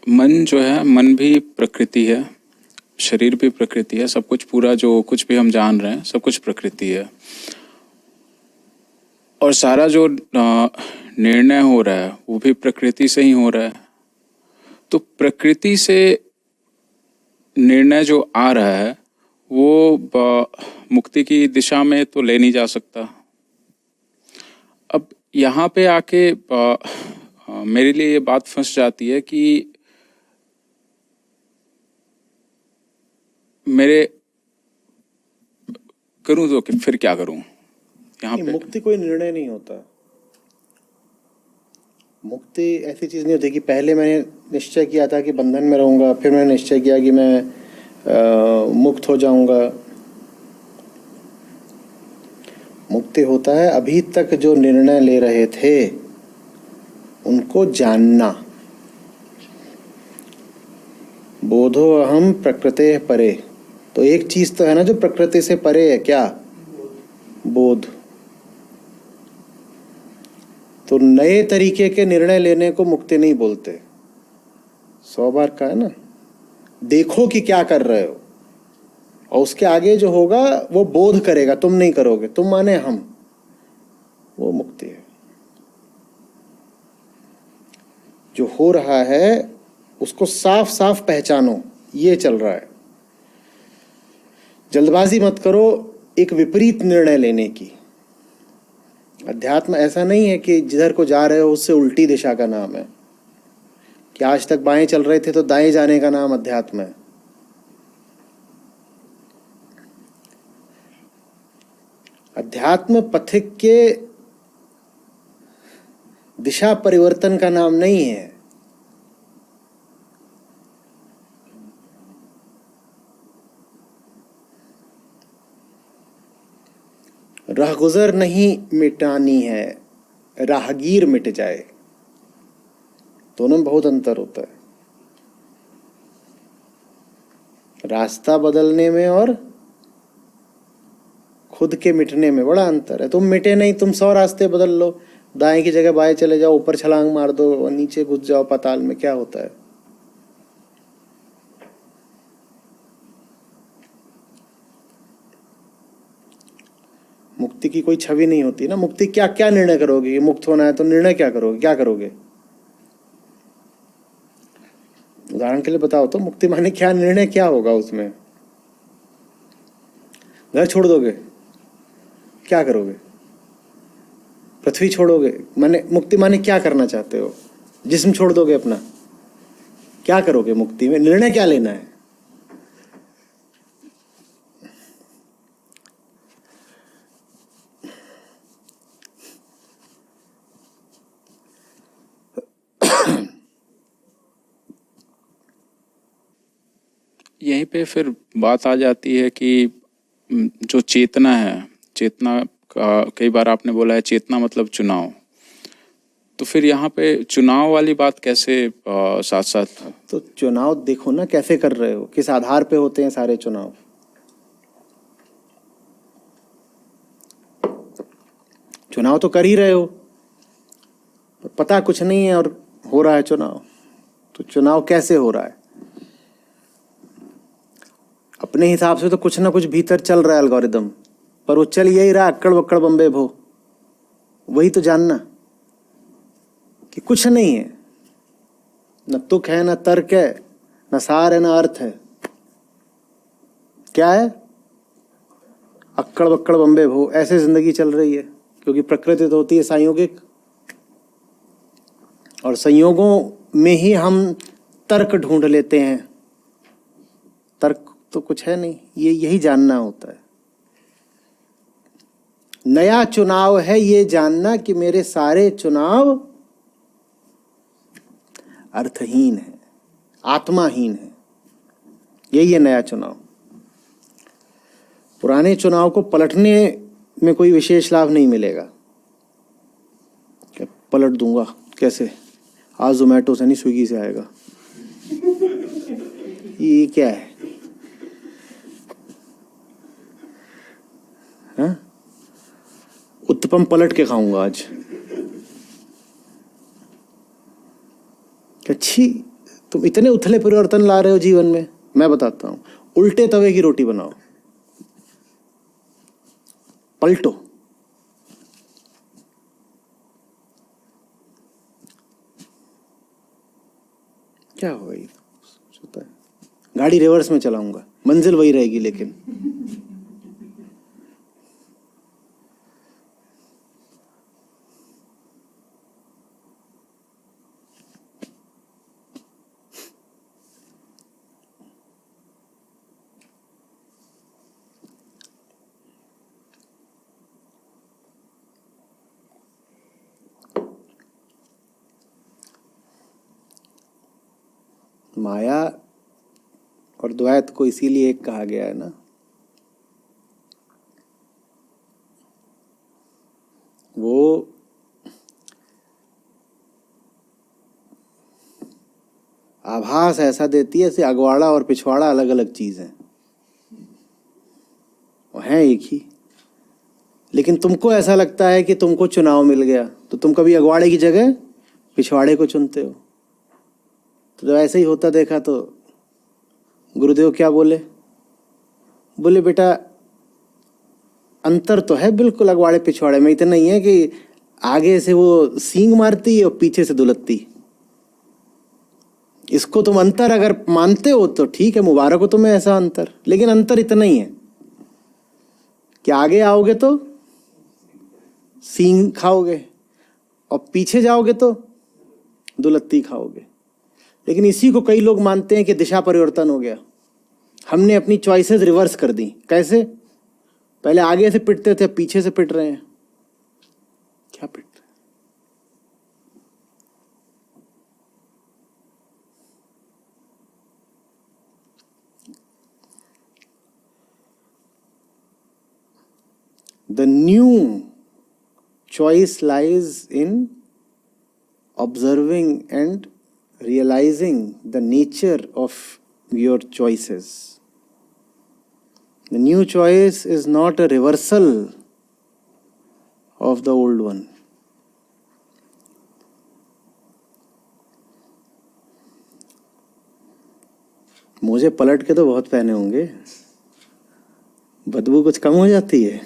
मन जो है, मन भी प्रकृति है, शरीर भी प्रकृति है, सब कुछ पूरा जो कुछ भी हम जान रहे हैं सब कुछ प्रकृति है। और सारा जो निर्णय हो रहा है वो भी प्रकृति से ही हो रहा है। तो प्रकृति से निर्णय जो आ रहा है वो मुक्ति की दिशा में तो ले नहीं जा सकता। अब यहाँ पे आके मेरे लिए ये बात फंस जाती है कि मेरे करूं तो फिर क्या करूं यहाँ पे। मुक्ति कोई निर्णय नहीं होता। मुक्ति ऐसी चीज नहीं होती कि पहले मैंने निश्चय किया था कि बंधन में रहूंगा, फिर मैंने निश्चय किया कि मैं मुक्त हो जाऊंगा। मुक्ति होता है अभी तक जो निर्णय ले रहे थे उनको जानना। बोधो अहम प्रकृते परे। तो एक चीज तो है ना जो प्रकृति से परे है, क्या? बोध। तो नए तरीके के निर्णय लेने को मुक्ति नहीं बोलते। 100 बार का है ना, देखो कि क्या कर रहे हो और उसके आगे जो होगा वो बोध करेगा, तुम नहीं करोगे, तुम माने हम, वो मुक्ति है। जो हो रहा है उसको साफ साफ पहचानो, ये चल रहा है। जल्दबाजी मत करो एक विपरीत निर्णय लेने की। अध्यात्म ऐसा नहीं है कि जिधर को जा रहे हो उससे उल्टी दिशा का नाम है, कि आज तक बाएं चल रहे थे तो दाएं जाने का नाम अध्यात्म है। अध्यात्म पथिक के दिशा परिवर्तन का नाम नहीं है। राहगुजर नहीं मिटानी है, राहगीर मिट जाए। दोनों में बहुत अंतर होता है। रास्ता बदलने में और खुद के मिटने में बड़ा अंतर है। तुम मिटे नहीं, तुम 100 रास्ते बदल लो, दाएं की जगह बाएं चले जाओ, ऊपर छलांग मार दो और नीचे घुस जाओ पाताल में, क्या होता है? मुक्ति की कोई छवि नहीं होती ना। मुक्ति क्या क्या निर्णय करोगे? ये मुक्त होना है तो निर्णय क्या करोगे? क्या करोगे? उदाहरण के लिए बताओ तो, मुक्ति माने क्या? निर्णय क्या होगा उसमें? घर छोड़ दोगे? क्या करोगे? पृथ्वी छोड़ोगे? माने मुक्ति माने क्या करना चाहते हो? जिस्म छोड़ दोगे अपना? क्या करोगे मुक्ति में? निर्णय क्या लेना है? यहीं पे फिर बात आ जाती है कि जो चेतना है, चेतना का कई बार आपने बोला है चेतना मतलब चुनाव। तो फिर यहाँ पे चुनाव वाली बात कैसे साथ साथ? तो चुनाव देखो ना कैसे कर रहे हो, किस आधार पे होते हैं सारे चुनाव। चुनाव तो कर ही रहे हो, पता कुछ नहीं है और हो रहा है चुनाव। तो चुनाव कैसे हो रहा है? अपने हिसाब से तो कुछ ना कुछ भीतर चल रहा है एल्गोरिदम, पर वो चल यही रहा, अक्कड़ बक्कड़ बम्बे भो। वही तो जानना कि कुछ नहीं है, न तुक है, न तर्क है, न सार है, न अर्थ है। क्या है? अक्कड़ बक्कड़ बम्बे भो। ऐसे जिंदगी चल रही है, क्योंकि प्रकृति तो होती है संयोगिक, और संयोगों में ही हम तर्क ढूंढ लेते हैं। तर्क तो कुछ है नहीं, ये यही जानना होता है। नया चुनाव है ये जानना कि मेरे सारे चुनाव अर्थहीन है, आत्माहीन है। यही है नया चुनाव। पुराने चुनाव को पलटने में कोई विशेष लाभ नहीं मिलेगा। पलट दूंगा कैसे? आज जोमेटो से नहीं स्विगी से आएगा। ये क्या है? हाँ? उत्तपम पलट के खाऊंगा आज। अच्छी तुम इतने उथले परिवर्तन ला रहे हो जीवन में, मैं बताता हूं। उल्टे तवे की रोटी बनाओ, पलटो, क्या होगा? ये होता है। गाड़ी रिवर्स में चलाऊंगा, मंजिल वही रहेगी लेकिन। माया और द्वैत को इसीलिए एक कहा गया है ना। वो आभास ऐसा देती है जैसे अगवाड़ा और पिछवाड़ा अलग अलग चीज है, वो है एक ही। लेकिन तुमको ऐसा लगता है कि तुमको चुनाव मिल गया, तो तुम कभी अगवाड़े की जगह पिछवाड़े को चुनते हो। तो जब ऐसे ही होता देखा तो गुरुदेव क्या बोले? बोले बेटा अंतर तो है बिल्कुल अगवाड़े पिछवाड़े में, इतना ही है कि आगे से वो सींग मारती है और पीछे से दुलत्ती। इसको तुम अंतर अगर मानते हो तो ठीक है, मुबारक हो तुम्हें ऐसा अंतर। लेकिन अंतर इतना ही है कि आगे आओगे तो सींग खाओगे और पीछे जाओगे तो दुलत्ती खाओगे। लेकिन इसी को कई लोग मानते हैं कि दिशा परिवर्तन हो गया, हमने अपनी चॉइसेस रिवर्स कर दी। कैसे? पहले आगे से पिटते थे, पीछे से पिट रहे हैं। क्या पिट रहे? The new choice lies in observing and realizing the nature of your choices. The new choice is not a reversal of the old one. मोजे पलट के तो बहुत पहने होंगे, बदबू कुछ कम हो जाती है।